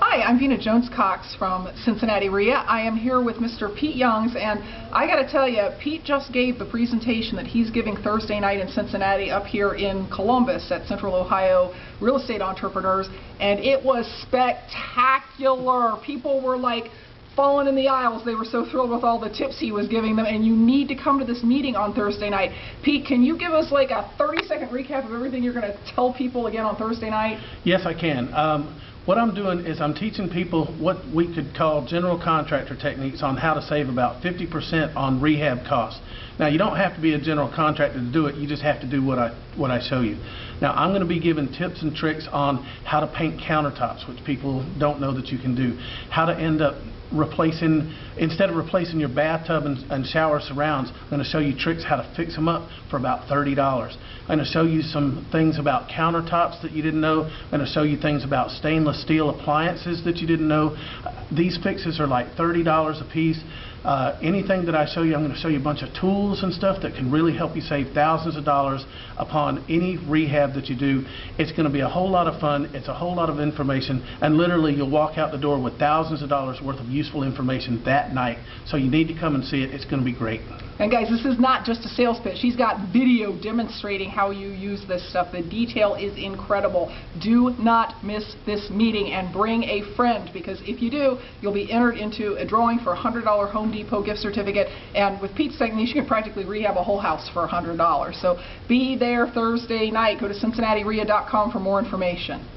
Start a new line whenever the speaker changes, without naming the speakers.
Hi, I'm Vina Jones-Cox from Cincinnati REIA. I am here with Mr. Pete Youngs, and I got to tell you, Pete just gave the presentation that he's giving Thursday night in Cincinnati up here in Columbus at Central Ohio Real Estate Entrepreneurs, and it was spectacular. People were like falling in the aisles. They were so thrilled with all the tips he was giving them, and you need to come to this meeting on Thursday night. Pete, can you give us like a 30-second recap of everything you're going to tell people again on Thursday night?
Yes, I can. What I'm doing is I'm teaching people what we could call general contractor techniques on how to save about 50% on rehab costs. Now, you don't have to be a general contractor to do it. You just have to do what I show you. Now, I'm going to be giving tips and tricks on how to paint countertops, which people don't know that you can do. How to end up replacing, instead of replacing your bathtub and shower surrounds, I'm going to show you tricks how to fix them up for about $30. I'm going to show you some things about countertops that you didn't know. I'm going to show you things about stainless steel appliances that you didn't know. These fixes are like $30 a piece. Anything that I show you, I'm going to show you a bunch of tools and stuff that can really help you save thousands of dollars upon any rehab that you do. It's going to be a whole lot of fun. It's a whole lot of information, and literally you'll walk out the door with thousands of dollars worth of useful information that night. So you need to come and see it. It's going to be great.
And guys, this is not just a sales pitch. He's got video demonstrating how you use this stuff. The detail is incredible. Do not miss this meeting and bring a friend, because if you do, you'll be entered into a drawing for a $100 Home Depot gift certificate, and with Pete's techniques, you can practically rehab a whole house for $100. So be there Thursday night. Go to CincinnatiREIA.com for more information.